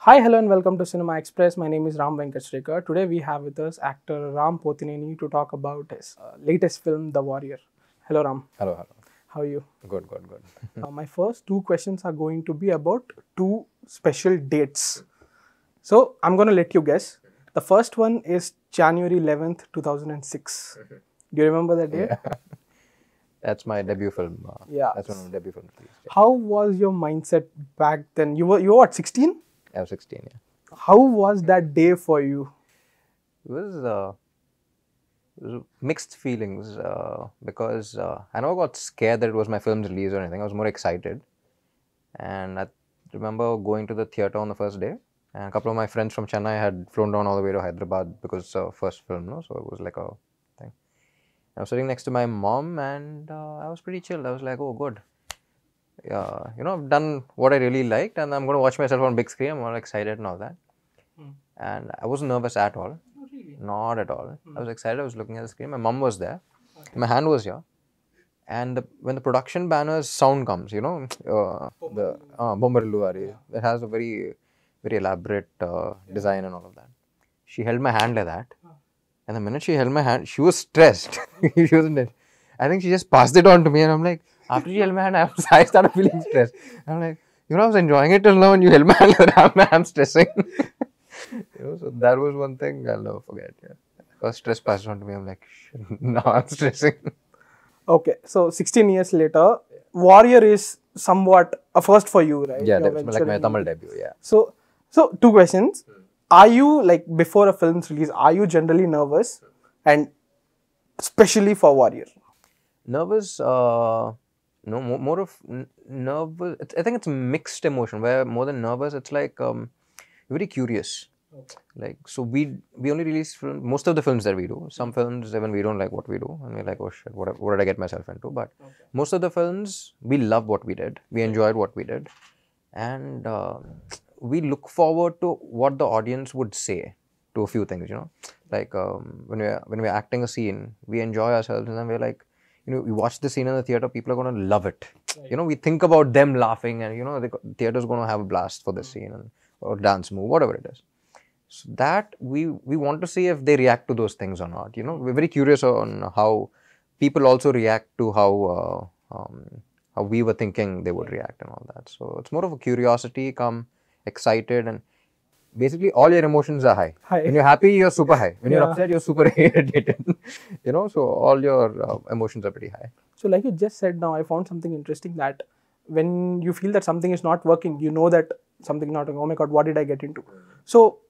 Hi, hello, and welcome to Cinema Express. My name is Ram Venkateshwar. Today we have with us actor Ram Pothineni to talk about his latest film, The Warrior. Hello, Ram. Hello, hello. How are you? Good, good, good. My first two questions are going to be about two special dates. So I'm going to let you guess. The first one is January 11th, 2006. Do you remember that date? Yeah. That's my debut film. Yeah. That's one of my debut films. How was your mindset back then? You were what, 16? I was 16, yeah. How was that day for you? It was mixed feelings because I never got scared that it was my film's release or anything. I was more excited. And I remember going to the theatre on the first day. And a couple of my friends from Chennai had flown down all the way to Hyderabad because it's our first film, no? So it was like a thing. I was sitting next to my mom and I was pretty chill. I was like, oh, good. Yeah, I've done what I really liked and I'm going to watch myself on big screen. I'm all excited and all that. And I wasn't nervous at all. Oh, really? Not at all. I was excited. I was looking at the screen. My mom was there. My hand was here. And when the production banner's sound comes, the Bombarilluvari, it has a very, very elaborate design and all of that. She held my hand like that. And the minute she held my hand, she was stressed. She wasn't. I think she just passed it on to me, and I'm like, after she held my hand, I started feeling stressed. I'm like, I was enjoying it till now, and you held my hand, and I'm stressing. So that was one thing I'll never forget. Yeah, because stress passed on to me. I'm like, now I'm stressing. Okay, so 16 years later, Warrior is somewhat a first for you, right? Yeah, You're that's like my venturing Tamil into- debut. Yeah. So two questions. Are you, like, before a film's release, are you generally nervous? And especially for Warrior? Nervous, no, more of nervous. I think it's mixed emotion. Where more than nervous, it's like very curious. Like, so we only release most of the films that we do. Some films even we don't like what we do, and we're like, oh shit, what did I get myself into? But most of the films we love what we did. We enjoyed what we did, and we look forward to what the audience would say to a few things. Like when we're acting a scene, we enjoy ourselves, and then we're like, we watch the scene in the theater, people are going to love it. We think about them laughing, and the theater's going to have a blast for this scene or dance move, whatever it is. So that we want to see if they react to those things or not. We're very curious on how people also react to how we were thinking they would react and all that. So it's more of a curiosity, come excited, and basically all your emotions are high. High. When you're happy, you're super high. When you're Yeah. upset, you're super irritated. So all your emotions are pretty high. So, like you just said now, I found something interesting that when you feel that something is not working, you know that something is not working. Oh my God, what did I get into? So,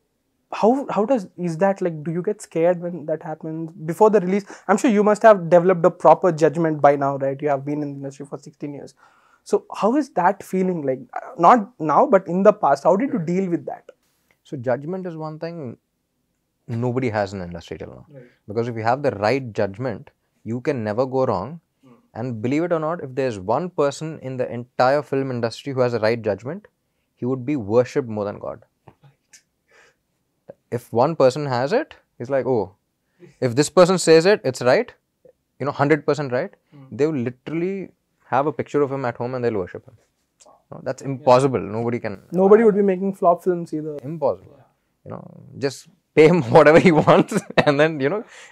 is that, like, do you get scared when that happens before the release? I'm sure you must have developed a proper judgment by now, right? You have been in the industry for 16 years. So how is that feeling, like, not now, but in the past? How did you deal with that? So judgment is one thing nobody has in the industry till now. Right. Because if you have the right judgment, you can never go wrong. And believe it or not, if there's one person in the entire film industry who has the right judgment, he would be worshipped more than God. If one person has it, it's like, oh, if this person says it, it's right, 100% right, they will literally have a picture of him at home and they'll worship him. No, that's impossible. Nobody can. Nobody would be making flop films either. Impossible. Just pay him whatever he wants and then,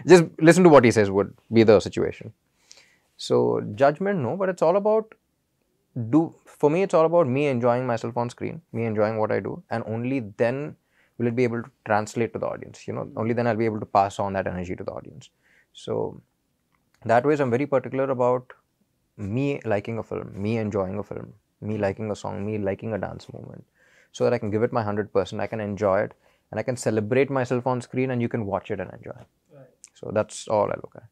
just listen to what he says would be the situation. So judgment, no, but it's all about for me, it's all about me enjoying myself on screen, me enjoying what I do, and only then will it be able to translate to the audience. Only then I'll be able to pass on that energy to the audience. So that way, I'm very particular about me liking a film, me enjoying a film, me liking a song, me liking a dance movement, so that I can give it my 100%, I can enjoy it, and I can celebrate myself on screen, and you can watch it and enjoy it. Right. So that's all I look at.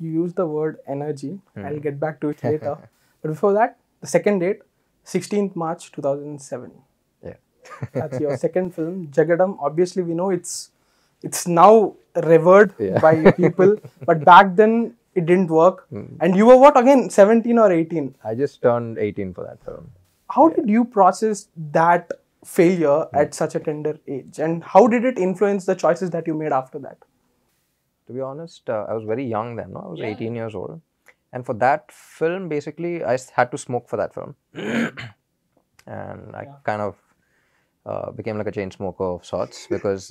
You use the word energy. I'll get back to it later. But before that, the second date, 16th March 2007. Yeah. That's your second film, Jagadam. Obviously, we know it's now revered by people, but back then it didn't work. And you were what, again, 17 or 18? I just turned 18 for that film. How did you process that failure at such a tender age? And how did it influence the choices that you made after that? To be honest, I was very young then. No? I was 18 years old. And for that film, basically, I had to smoke for that film. And I kind of became like a chain smoker of sorts because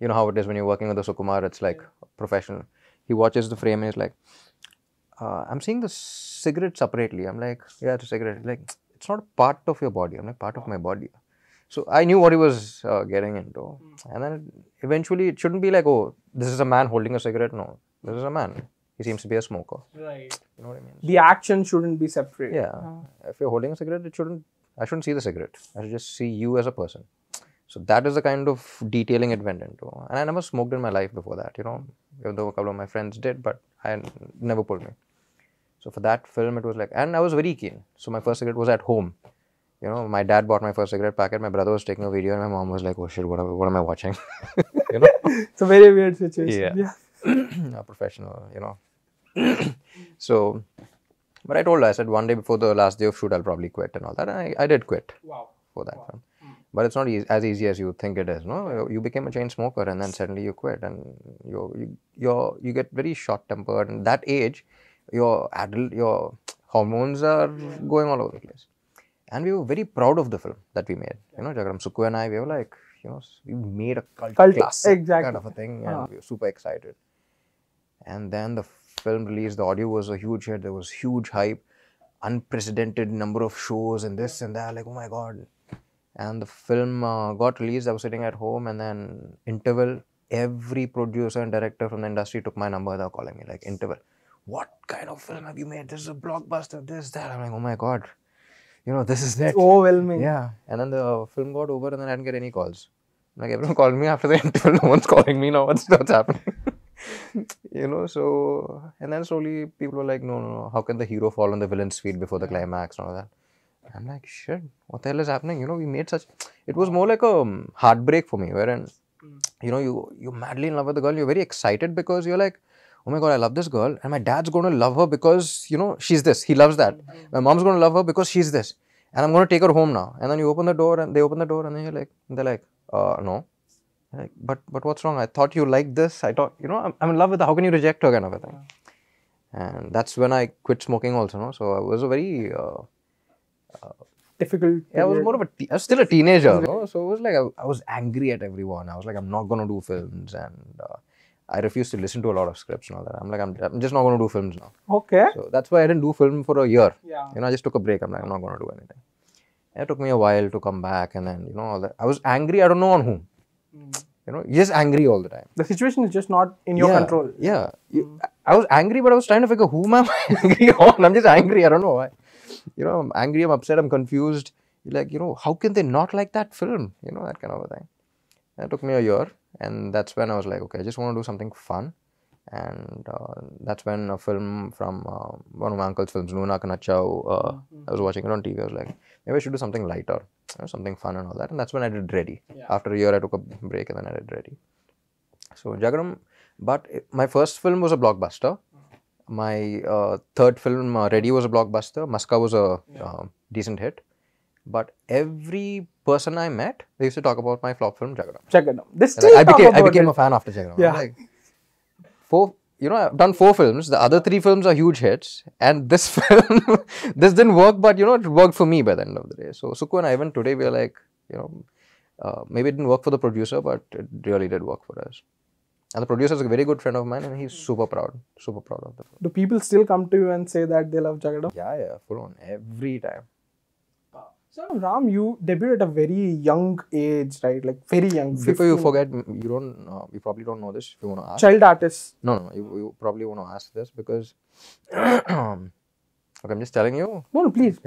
you know how it is when you're working with the Sukumar, it's like professional. He watches the frame and he's like, I'm seeing the cigarette separately. I'm like, yeah, it's a cigarette. Like, it's not part of your body. I'm like, part of my body. So I knew what he was getting into. And then eventually it shouldn't be like, oh, this is a man holding a cigarette. No, this is a man. He seems to be a smoker. Right. You know what I mean? The action shouldn't be separate. Yeah. If you're holding a cigarette, I shouldn't see the cigarette. I should just see you as a person. So that is the kind of detailing it went into. And I never smoked in my life before that, you know, even though a couple of my friends did, but I never pulled me. So for that film, it was like, and I was very keen. So my first cigarette was at home. You know, my dad bought my first cigarette packet, my brother was taking a video, and my mom was like, oh shit, what am I watching? You know? It's a very weird situation. Yeah. A professional, you know. So, but I told her, I said one day before the last day of shoot, I'll probably quit and all that. And I did quit for that film. But it's not as easy as you think it is, no? You became a chain smoker and then suddenly you quit and you get very short-tempered. And that age, your hormones are going all over the place. And we were very proud of the film that we made. You know, Jagaram, Sukku and I, we were like, you know, we made a cult classic kind of a thing and we were super excited. And then the film released, the audio was a huge hit, there was huge hype, unprecedented number of shows and this and that, like, oh my God. And the film got released, I was sitting at home and then interval, every producer and director from the industry took my number, they were calling me like, interval, what kind of film have you made? This is a blockbuster, this, that. I'm like, oh my God. You know, this is it. It's overwhelming. Yeah. And then the film got over and then I didn't get any calls. Like, everyone called me after the interval. No one's calling me now. What's happening? You know, so... And then slowly people were like, no. How can the hero fall on the villain's feet before the climax and all that? I'm like, shit. What the hell is happening? You know, we made such... It was more like a heartbreak for me. Wherein, you know, you're madly in love with the girl. You're very excited because you're like, oh my God, I love this girl and my dad's going to love her because, you know, she's this. He loves that. My mom's going to love her because she's this. And I'm going to take her home now. And then you open the door and they open the door and then they're like, no. Like, but what's wrong? I thought you liked this. I thought, you know, I'm in love with her. How can you reject her kind of a thing? And that's when I quit smoking also, no? So I was a very... difficult. Yeah, I was more of I was still a teenager, no? So it was like, I was angry at everyone. I was like, I'm not going to do films and... I refused to listen to a lot of scripts and all that. I'm like, I'm just not going to do films now. Okay. So that's why I didn't do film for a year. Yeah. You know, I just took a break. I'm like, I'm not going to do anything. And it took me a while to come back and then, you know, all that. I was angry. I don't know on whom. You know, you're just angry all the time. The situation is just not in your control. Yeah. I was angry, but I was trying to figure whom am I angry on. I'm just angry. I don't know why. You know, I'm angry, I'm upset, I'm confused. You're like, you know, how can they not like that film? You know, that kind of a thing. And it took me a year. And that's when I was like, okay, I just want to do something fun. And that's when a film from one of my uncle's films, Nuna Kanachau, I was watching it on TV. I was like, maybe I should do something lighter, you know, something fun and all that. And that's when I did Ready. Yeah. After a year, I took a break and then I did Ready. So Jagaram, but my first film was a blockbuster. My third film, Ready, was a blockbuster. Maska was a decent hit. But every person I met, they used to talk about my flop film, Jagaram. Jagaram. I became a fan after Jagaram. Yeah. Like, I've done 4 films. The other 3 films are huge hits. And this film, this didn't work, but, you know, it worked for me by the end of the day. So, Sukku and I, even today, we are like, you know, maybe it didn't work for the producer, but it really did work for us. And the producer is a very good friend of mine and he's super proud of the film. Do people still come to you and say that they love Jagaram? Yeah, full on, every time. So Ram, you debuted at a very young age, right? Like very young. Before you forget, you probably don't know this. If you want to ask. Child artist. No, you probably want to ask this because, okay, I'm just telling you. No, please.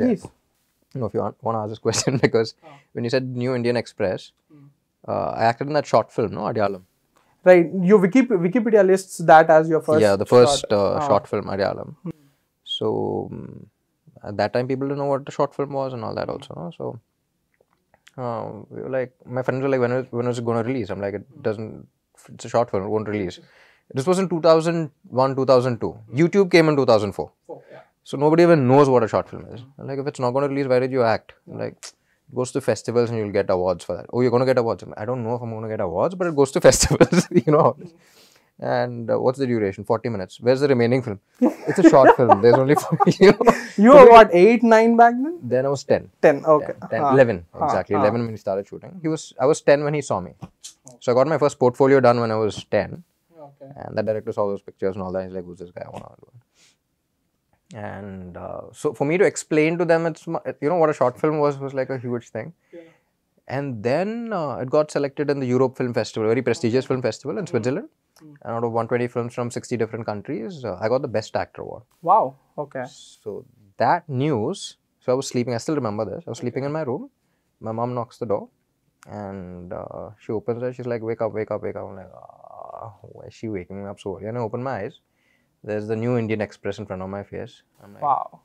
No, if you want to ask this question because when you said New Indian Express, I acted in that short film, no, Adyalam. Right, your Wikipedia lists that as your first. Yeah, the first short film, Adyalam. So. At that time, people didn't know what the short film was and all that also. No? So, we were like, my friends were like, when is it going to release? I'm like, it's a short film, it won't release. This was in 2001, 2002. YouTube came in 2004. So, nobody even knows what a short film is. I'm like, if it's not going to release, why did you act? I'm like, it goes to festivals and you'll get awards for that. Oh, you're going to get awards? I don't know if I'm going to get awards, but it goes to festivals, you know. And what's the duration? 40 minutes. Where's the remaining film? It's a short film. There's only You were what, 8, 9 back then? Then I was 10. 10, okay. 10, 11, exactly. 11 when he started shooting. I was 10 when he saw me. So I got my first portfolio done when I was 10. Okay. And the director saw those pictures and all that. He's like, who's this guy? I want to do it. And so for me to explain to them, it's, what a short film was like a huge thing. Yeah. And then it got selected in the Europe Film Festival, a very prestigious film festival in Switzerland. And out of 120 films from 60 different countries, I got the Best Actor award. Wow, okay. So that news, so I was sleeping, I still remember this. I was sleeping in my room. My mom knocks the door and she opens it. She's like, wake up, wake up, wake up. I'm like, why is she waking me up so early? And I open my eyes. There's the New Indian Express in front of my face. I'm like, wow.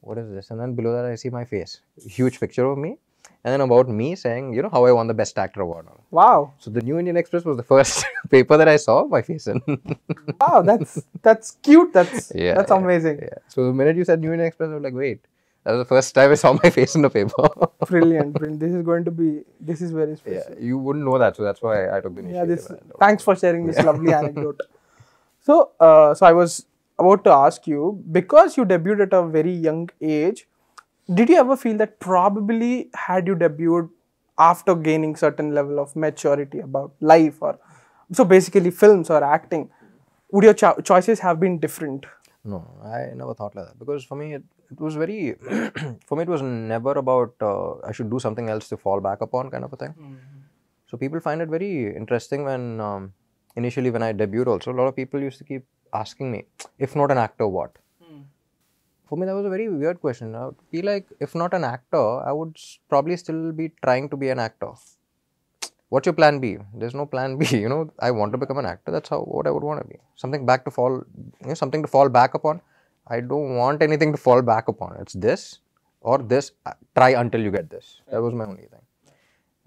What is this? And then below that, I see my face. Huge picture of me. And then about me saying, how I won the Best Actor award. Wow. So the New Indian Express was the first paper that I saw my face in. Wow, that's cute. That's amazing. Yeah. So the minute you said New Indian Express, I was like, wait. That was the first time I saw my face in the paper. Brilliant. This is very special. Yeah, you wouldn't know that, so that's why I took the initiative. Thanks for sharing this lovely anecdote. So I was about to ask you, because you debuted at a very young age, did you ever feel that probably had you debuted after gaining certain level of maturity about life, or so basically films or acting, would your choices have been different? No, I never thought like that, because for me it was very for me it was never about I should do something else to fall back upon kind of a thing. So people find it very interesting when initially when I debuted also, a lot of people used to keep asking me, if not an actor, what? For me, that was a very weird question. I would feel like, if not an actor, I would probably still be trying to be an actor. What's your plan B? There's no plan B. I want to become an actor. That's what I would want to be. Something to fall back upon. I don't want anything to fall back upon. It's this or this. Try until you get this. That was my only thing.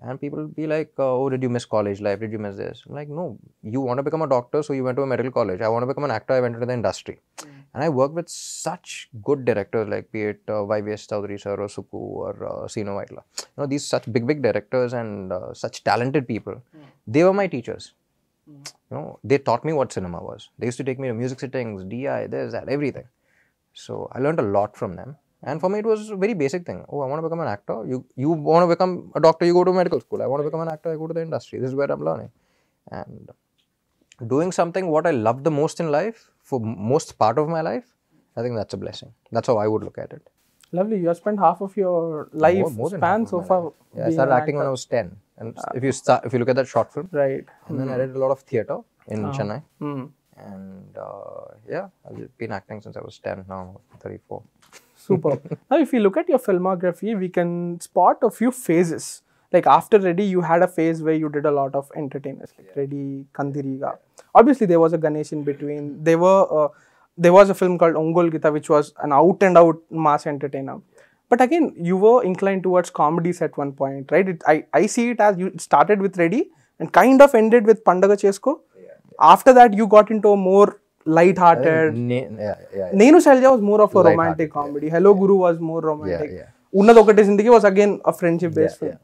And people will be like, oh, did you miss college life? Did you miss this? I'm like, no, you want to become a doctor, so you went to a medical college. I want to become an actor, I went into the industry. And I worked with such good directors, like be it YVS Chowdhury sir or Suku or Sino Vaitla. These such big directors and such talented people. They were my teachers. They taught me what cinema was. They used to take me to music sittings, DI, this, that, everything. So I learned a lot from them. And for me, it was a very basic thing. Oh, I want to become an actor. You want to become a doctor, you go to medical school. I want to become an actor, I go to the industry. This is where I'm learning. And doing something what I love the most in life, for most part of my life, I think that's a blessing. That's how I would look at it. Lovely. You have spent half of your life span so far. Yeah, I started acting when I was 10. And if you look at that short film, right. And then I did a lot of theatre in Chennai. And I've been acting since I was 10, now 34. Super. Now, if you look at your filmography, we can spot a few phases. Like after Ready, you had a phase where you did a lot of entertainers, like Ready, Kandiriga. Obviously, there was a Ganesh in between. There was a film called Ongol Gita, which was an out-and-out mass entertainer. But again, you were inclined towards comedies at one point, right? I see it as you started with Ready and kind of ended with Pandaga Chesko. After that, you got into a more light-hearted. Nenu Shalja was more of a romantic comedy. Hello Guru was more romantic. Unnadokate Zindagi was again a friendship-based film.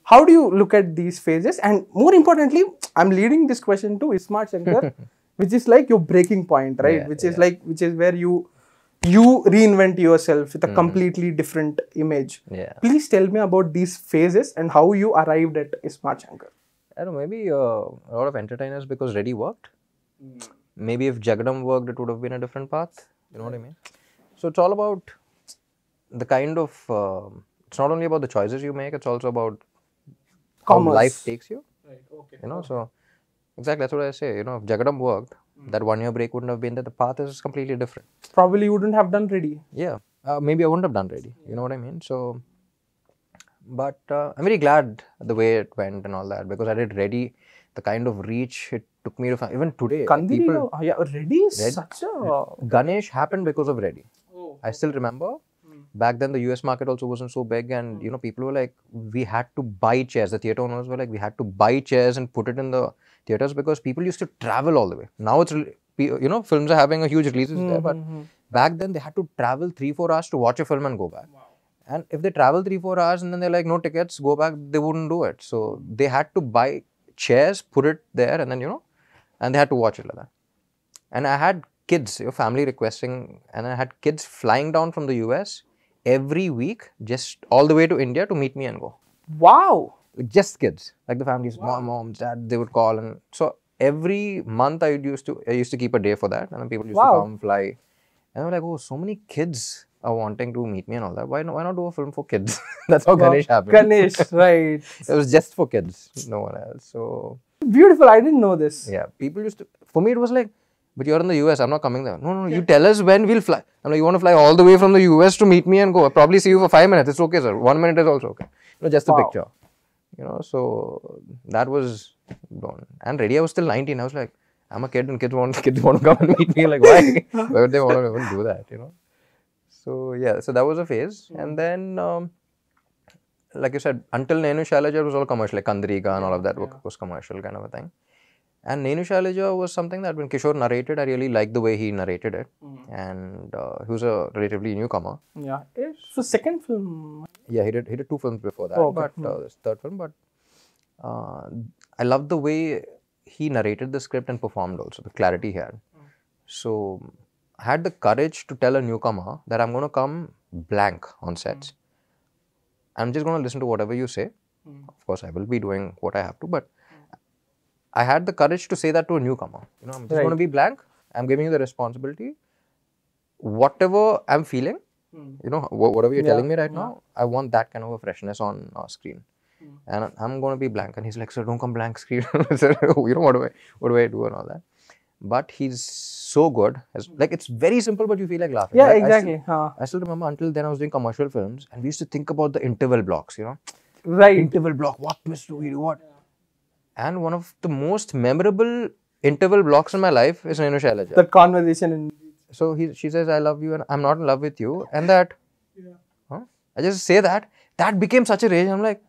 How do you look at these phases? And more importantly, I'm leading this question to Ismart Shankar, which is like your breaking point, right? Which is where you reinvent yourself with a completely different image. Please tell me about these phases and how you arrived at Ismart Shankar. I don't know, maybe a lot of entertainers because Ready worked. Maybe if Jagadam worked, it would have been a different path. You know what I mean? So it's all about the kind of, it's not only about the choices you make, it's also about how life takes you. Right. Okay. So exactly, that's what I say. If Jagadam worked, that 1 year break wouldn't have been there. The path is completely different. Probably you wouldn't have done Ready. Yeah. Maybe I wouldn't have done Ready. You know what I mean? So, but I'm very glad the way it went and all that, because I did Ready. The kind of reach it took me to find, even today. Ready is such a... Ganesh happened because of Ready. Oh. I still remember. Back then, the US market also wasn't so big, and people were like, we had to buy chairs. The theatre owners were like, we had to buy chairs and put it in the theatres because people used to travel all the way. Now it's, films are having a huge releases there, but back then they had to travel 3-4 hours to watch a film and go back. Wow. And if they travel 3-4 hours and then they're like, no tickets, go back, they wouldn't do it. So they had to buy chairs, put it there, and then and they had to watch it like that. And I had kids, your family requesting, and I had kids flying down from the US every week, just all the way to India to meet me and go. Wow. Like just kids, like the families, mom, dad, they would call, and so every month I used to keep a day for that, and then people used to come fly, and I was like, oh, so many kids are wanting to meet me and all that. Why not do a film for kids? That's how Ganesh happened. Ganesh, right. It was just for kids, no one else. So beautiful. I didn't know this. yeah, people used to. For me, it was like, but you're in the US, I'm not coming there. No, you tell us when we'll fly. I'm like, you want to fly all the way from the US to meet me and go? I'll probably see you for 5 minutes. It's okay, sir. 1 minute is also okay. Just a picture. So that was done. And ready, I was still 19. I was like, I'm a kid and kids want to come and meet me. Like, why? Why would they want to even do that, So yeah, so that was a phase. And then, like you said, until Nenu Shailaja, it was all commercial, like Kandriga and all of that was commercial kind of a thing. And Nenu Shailaja was something that when Kishore narrated, I really liked the way he narrated it. And he was a relatively newcomer. Yeah. So second film. Yeah, he did 2 films before that, but this third film. But I loved the way he narrated the script and performed also, the clarity he had. So I had the courage to tell a newcomer that I'm going to come blank on sets. I'm just going to listen to whatever you say. Of course, I will be doing what I have to, but I had the courage to say that to a newcomer. I'm just going to be blank. I'm giving you the responsibility. Whatever I'm feeling, whatever you're telling me right now, I want that kind of a freshness on our screen. And I'm going to be blank. And he's like, sir, don't come blank screen. Sir, what do I do and all that. But he's so good. Like, it's very simple, but you feel like laughing. Yeah, exactly. I still remember until then I was doing commercial films and we used to think about the interval blocks, Right. Interval block, what twist do we do, what? And one of the most memorable interval blocks in my life is Nenu Shailaja. The conversation. So she says, I love you and I'm not in love with you. And that, I just say that became such a rage. I'm like,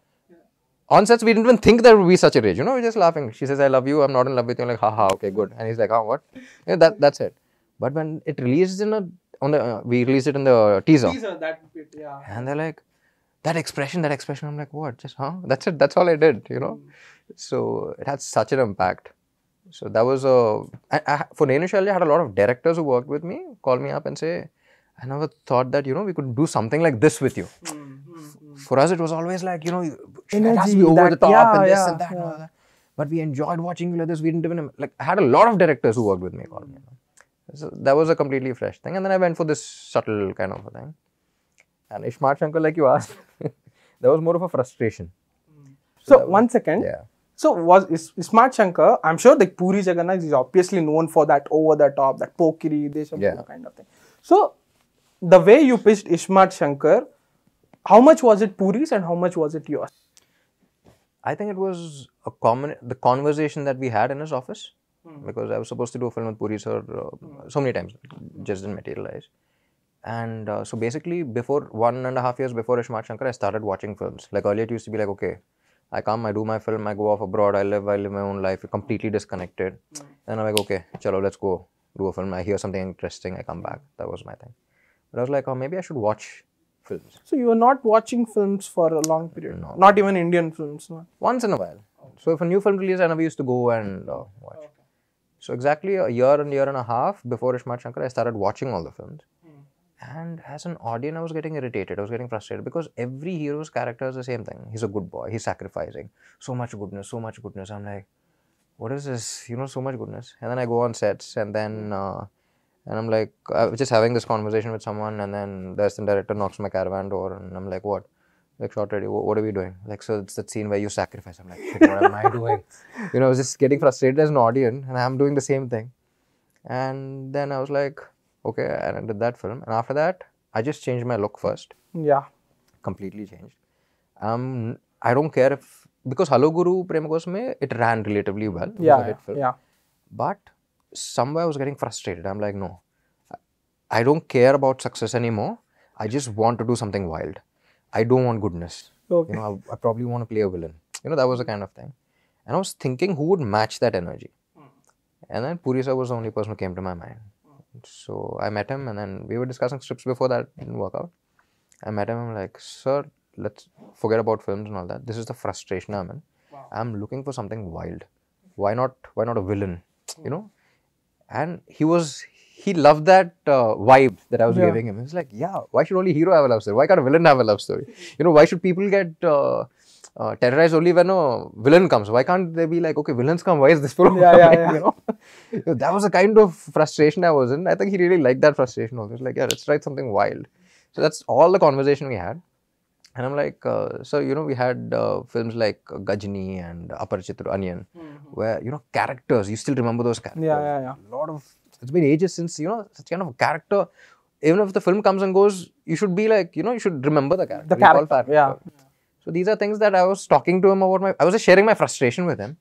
on sets, we didn't even think there would be such a rage. We're just laughing. She says, I love you, I'm not in love with you. I'm like, haha, okay, good. And he's like, what? That's it. But when it released we released it in the teaser. That bit, yeah. And they're like, that expression. I'm like, what? Just, That's it. That's all I did, So it had such an impact. So that was for Nenu Shailaja, I had a lot of directors who worked with me, call me up and say, I never thought that, we could do something like this with you. For us, it was always like, it has to be over the top and this and that and all that. But we enjoyed watching you like this. We didn't even, I had a lot of directors who worked with me, call me. So that was a completely fresh thing. And then I went for this subtle kind of a thing. And Ishmat Shankar, like you asked, that was more of a frustration. So 1 second. Yeah. So Ishmat Shankar, I'm sure like Puri Jagannath is obviously known for that over the top, that pokiri, Deshampur kind of thing. So the way you pitched Ishmat Shankar, how much was it Puri's and how much was it yours? I think it was the conversation that we had in his office, because I was supposed to do a film with Puri sir so many times, just didn't materialize. And so basically, before 1.5 years before Ishmat Shankar, I started watching films. Like earlier, it used to be like, okay, I come, I do my film, I go off abroad, I live my own life, completely disconnected. And I'm like, okay, chalo, let's go do a film. I hear something interesting, I come back. That was my thing. But I was like, oh, maybe I should watch films. So you were not watching films for a long period? No. Not even Indian films? No? Once in a while. So if a new film released, I never used to go and watch. So exactly a year and a half before Ishmat Shankar, I started watching all the films. And as an audience, I was getting irritated, I was getting frustrated, because every hero's character is the same thing. He's a good boy, he's sacrificing. So much goodness, so much goodness. I'm like, what is this? So much goodness. And then I go on sets and then, and I'm like, I was just having this conversation with someone, and then the assistant director knocks my caravan door and I'm like, what? Like, shot ready, what are we doing? Like, so it's that scene where you sacrifice. I'm like, shit, what am I doing? I was just getting frustrated as an audience and I'm doing the same thing. And then I was like, okay, and I did that film. And after that, I just changed my look first. Yeah. Completely changed. I don't care if, because Hello Guru, Prem Gosme, it ran relatively well. It was a hit film. Yeah. But somewhere I was getting frustrated. I'm like, no, I don't care about success anymore. I just want to do something wild. I don't want goodness. Okay. I probably want to play a villain. That was the kind of thing. And I was thinking who would match that energy. And then Puri sir was the only person who came to my mind. So I met him and then we were discussing scripts before that, didn't work out. I met him, I'm like, sir, let's forget about films and all that. This is the frustration I'm in. Wow. I'm looking for something wild. Why not a villain? you know, and he loved that vibe that I was Yeah. giving him. He's like, yeah, why should only hero have a love story? Why can't a villain have a love story? You know, why should people get terrorized only when a villain comes? Why can't they be like, okay, villains come, why is this film Yeah, coming? yeah. You know, that was the kind of frustration I was in. I think he really liked that frustration also. He was like, yeah, let's write something wild. So that's all the conversation we had. And I'm like, so, you know, we had films like Gajni and Aparichitra Onion, where, you know, characters, you still remember those characters. Yeah. A lot of, it's been ages since, you know, such kind of a character, even if the film comes and goes, you should be like, you know, you should remember the character. The recall character, yeah. So these are things that I was talking to him about I was just sharing my frustration with him.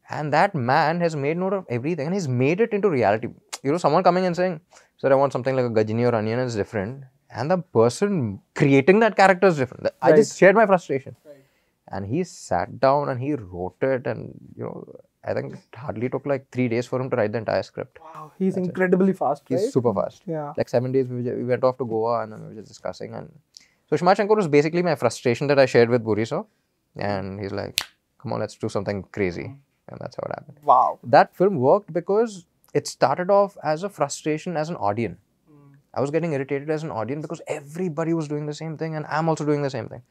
And that man has made note of everything and he's made it into reality. You know, someone coming and saying, sir, I want something like a Gajini or Onion is different. And the person creating that character is different. I just shared my frustration. And he sat down and he wrote it. And, you know, I think it hardly took like 3 days for him to write the entire script. Wow, he's incredibly fast, right? He's super fast. Yeah. Like 7 days, we went off to Goa and then we were just discussing. And so Ishmael Shankar was basically my frustration that I shared with Buriso. And he's like, come on, let's do something crazy. And that's how it happened. Wow. That film worked because it started off as a frustration as an audience. I was getting irritated as an audience because everybody was doing the same thing and I'm also doing the same thing.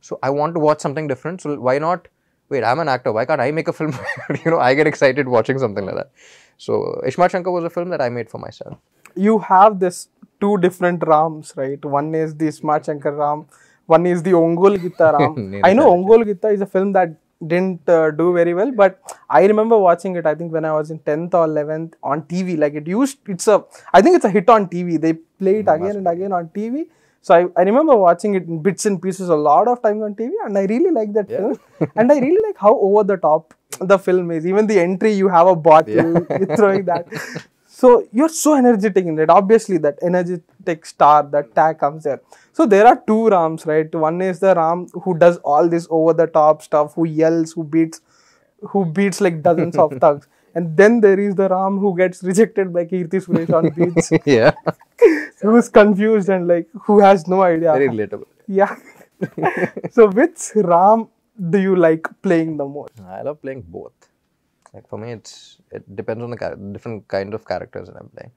So I want to watch something different. So why not, wait, I'm an actor. Why can't I make a film where, you know, I get excited watching something like that. So Ishmael Shankar was a film that I made for myself. You have this two different Rams, right? One is the Smart Shankar Ram, one is the Ongol Gita Ram. I know Ongol Gita is a film that didn't do very well, but I remember watching it, I think when I was in 10th or 11th on TV. Like I think it's a hit on TV. They play it again and again on TV. So I remember watching it in bits and pieces a lot of times on TV and I really like that film. And I really like how over the top the film is. Even the entry, you have a bottle, you're throwing that. So you're so energetic in it. Obviously, that energetic star, that tag comes there. So there are two Rams, right? One is the Ram who does all this over the top stuff, who yells, who beats like dozens of thugs. And then there is the Ram who gets rejected by Kirti Suresh on beats. Yeah. Who's confused and like who has no idea. Very relatable. Yeah. So which Ram do you like playing the most? I love playing both. Like for me, it depends on the different kind of characters that I'm playing.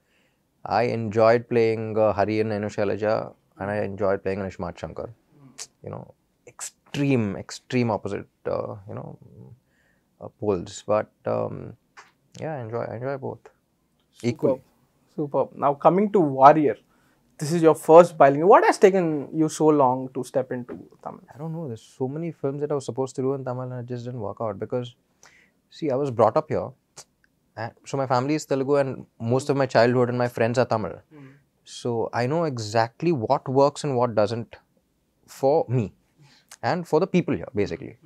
I enjoyed playing Hari and Shailaja, and I enjoyed playing Ishmael Shankar. You know, extreme opposite, you know, poles. But yeah, I enjoy both equally. Superb. Now coming to Warrior, this is your first bilingual. What has taken you so long to step into Tamil? I don't know. There's so many films that I was supposed to do in Tamil and it just didn't work out because, see, I was brought up here. So my family is Telugu and most of my childhood and my friends are Tamil. So I know exactly what works and what doesn't for me and for the people here, basically.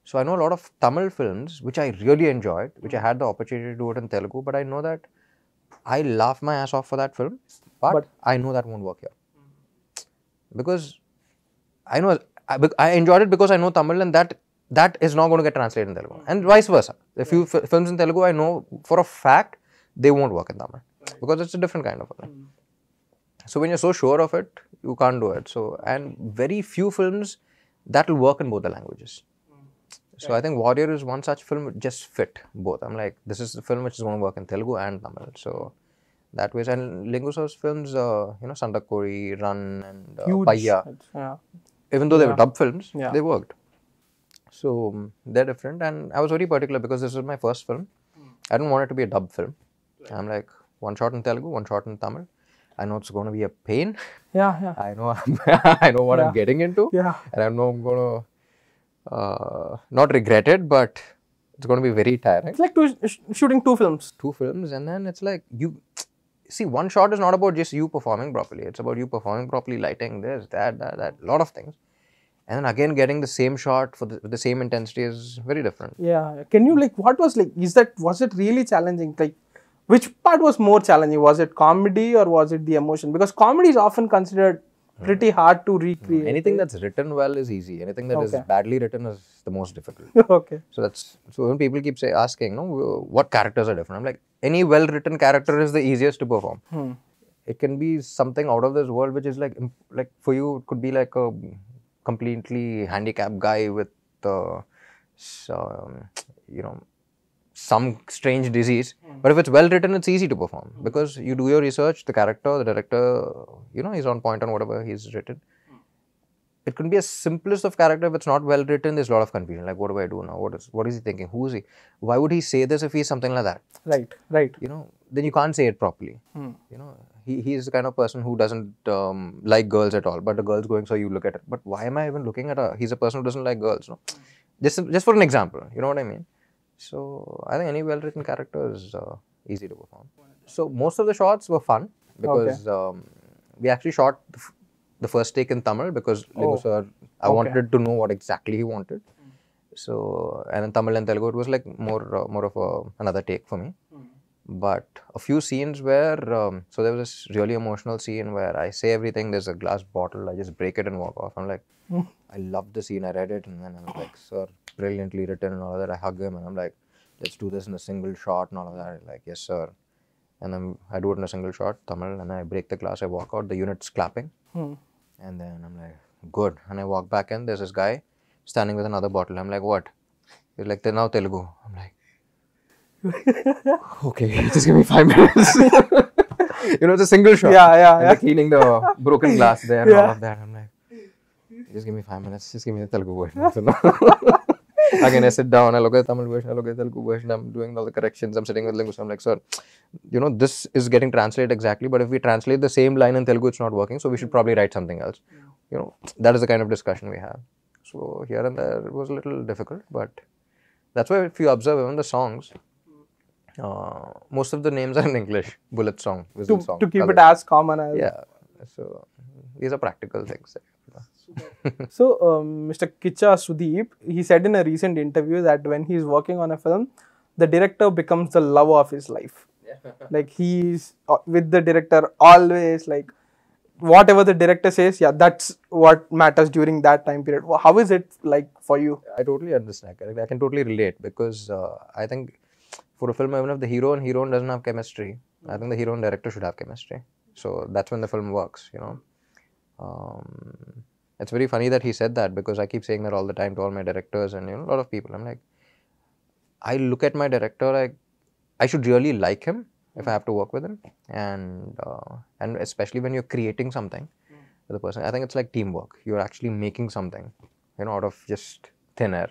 So I know a lot of Tamil films, which I really enjoyed, which I had the opportunity to do it in Telugu, but I know that I laughed my ass off for that film, but I know that won't work here. Because I know, I enjoyed it because I know Tamil and that is not going to get translated in Telugu. And vice versa. A few films in Telugu, I know for a fact, they won't work in Tamil. Because it's a different kind of film. So when you're so sure of it, you can't do it. So, and very few films that will work in both the languages. So I think Warrior is one such film which just fit both. I'm like, this is the film which is going to work in Telugu and Tamil. So that way, and Linguso's films, you know, Sandakori, Run, and Paya. Yeah. Even though they were dub films, Yeah. they worked. So they're different, and I was very particular because this was my first film. I didn't want it to be a dub film. I'm like, one shot in Telugu, one shot in Tamil. I know it's going to be a pain. Yeah. I know I know what I'm getting into. Yeah. And I know I'm going to not regret it, but it's going to be very tiring. It's like shooting two films. Two films, and then it's like you see, one shot is not about just you performing properly. It's about you performing properly, lighting this, that, a lot of things. And then again, getting the same shot for the same intensity is very different. Yeah. Can you was it really challenging? Like, which part was more challenging? Was it comedy or was it the emotion? Because comedy is often considered pretty hard to recreate. Anything that's written well is easy. Anything that is badly written is the most difficult. Okay. So when people keep asking, no, what characters are different? I'm like, any well-written character is the easiest to perform. It can be something out of this world, which is like for you, it could be like a completely handicapped guy with, you know, some strange disease. But if it's well written, it's easy to perform because you do your research, the character, the director, he's on point on whatever he's written. It can be as simplest of character. If it's not well written, there's a lot of confusion. Like, what do I do now? What is he thinking? Who is he? Why would he say this if he's something like that? Right. Then you can't say it properly. He's the kind of person who doesn't like girls at all. But the girl's going, so you look at it. But why am I even looking at her? He's a person who doesn't like girls. No? Just for an example. You know what I mean? So I think any well-written character is easy to perform. So most of the shots were fun because we actually shot the first take in Tamil because Lingu sir, I wanted to know what exactly he wanted. So, and in Tamil and Telugu, it was like more of another take for me. But a few scenes where, so there was this really emotional scene where I say everything, there's a glass bottle, I just break it and walk off. I'm like, I love the scene, I read it, and then I'm like, sir, brilliantly written and all of that. I hug him and I'm like, let's do this in a single shot and all of that. Like, yes, sir. And then I do it in a single shot, Tamil, and I break the glass, I walk out, the unit's clapping. And then I'm like, good. And I walk back in, there's this guy standing with another bottle. I'm like, what? He's like, now Telugu. I'm like, okay, just give me 5 minutes. It's a single shot. Yeah. Like cleaning the broken glass there and all of that. I'm like, just give me 5 minutes. Just give me the Telugu version. Again, I sit down, I look at the Tamil version, I look at the Telugu version, I'm doing all the corrections, I'm sitting with Lingu. I'm like, sir, this is getting translated exactly, but if we translate the same line in Telugu, it's not working, so we should probably write something else. That is the kind of discussion we have. So here and there, it was a little difficult, but that's why if you observe even the songs, most of the names are in English. Bullet song, Whistle song. To keep it as common as... Yeah, so these are practical things. So, Mr. Kicha Sudeep, he said in a recent interview that when he's working on a film, the director becomes the love of his life. Like, he's with the director always, like, whatever the director says, that's what matters during that time period. How is it like for you? I totally understand. I can totally relate because I think for a film, even if the hero and heroine doesn't have chemistry, I think the hero and director should have chemistry. So that's when the film works, It's very funny that he said that because I keep saying that all the time to all my directors and a lot of people. I'm like, I look at my director like I should really like him if I have to work with him, and especially when you're creating something with a person. I think it's like teamwork. You're actually making something, out of just thin air.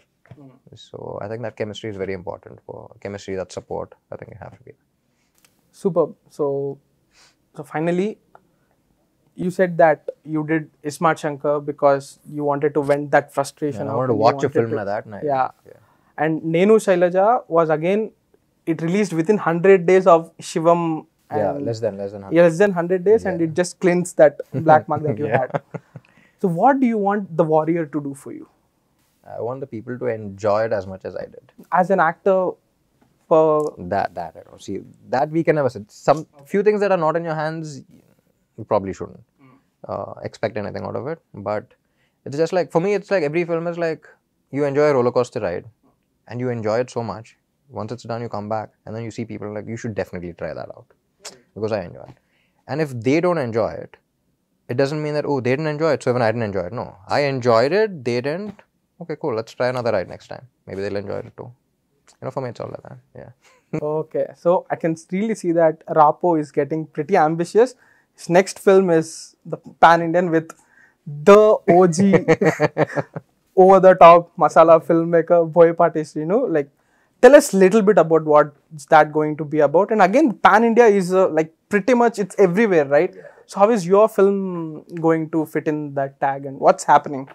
So I think that chemistry is very important. For chemistry, that support, I think it has to be. Superb. So finally, you said that you did Ismart Shankar because you wanted to vent that frustration. I wanted to watch a film like that. Yeah. And Nenu Shailaja was again, it released within 100 days of Shivam. And less than 100. Yeah, less than 100 days, and it just cleansed that black mark that you had. So what do you want The Warrior to do for you? I want the people to enjoy it as much as I did. As an actor, for that I don't see that we can never say. Some few things that are not in your hands, you probably shouldn't expect anything out of it. But it's just like, for me, it's like every film is like you enjoy a roller coaster ride and you enjoy it so much. Once it's done, you come back and then you see people like, you should definitely try that out because I enjoy it. And if they don't enjoy it, it doesn't mean that, oh, they didn't enjoy it, so even I didn't enjoy it. No, I enjoyed it, they didn't. Okay, cool, let's try another ride next time. Maybe they'll enjoy it too. For me, it's all like that. Yeah. Okay, so I can really see that Rapo is getting pretty ambitious. His next film is the pan-Indian with the OG over-the-top masala filmmaker, Boyapati, like, tell us a little bit about what's that going to be about. And again, pan-India is like pretty much, it's everywhere, right? Yeah. So how is your film going to fit in that tag and what's happening?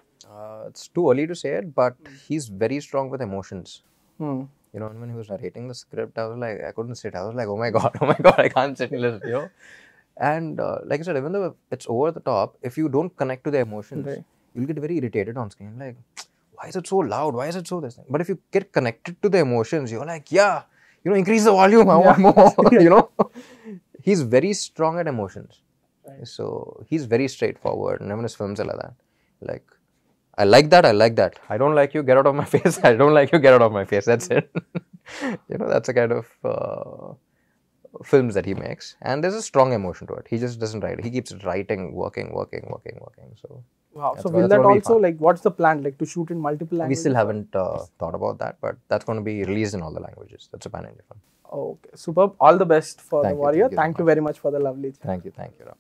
It's too early to say it, but he's very strong with emotions. And when he was narrating the script, I was like, I couldn't sit. I was like, oh my God, I can't sit and listen, And like I said, even though it's over the top, if you don't connect to the emotions, you'll get very irritated on screen. Like, why is it so loud? Why is it so this thing? But if you get connected to the emotions, you're like, yeah, increase the volume, I want more, He's very strong at emotions. Right. So he's very straightforward, and even his films are like that. Like, I like that, I like that. I don't like you, get out of my face. I don't like you, get out of my face. That's it. That's the kind of films that he makes. And there's a strong emotion to it. He just doesn't write. He keeps writing, working. So Wow. That's So gonna- will that's that gonna be also fun. like what's the plan? Like to shoot in multiple We languages? still haven't thought about that, but that's going to be released in all the languages. That's a pan-India film. Okay. Superb. All the best for Thank The you, Warrior. thank you so Thank you much. very much for the lovely chat. Thank you, Ram.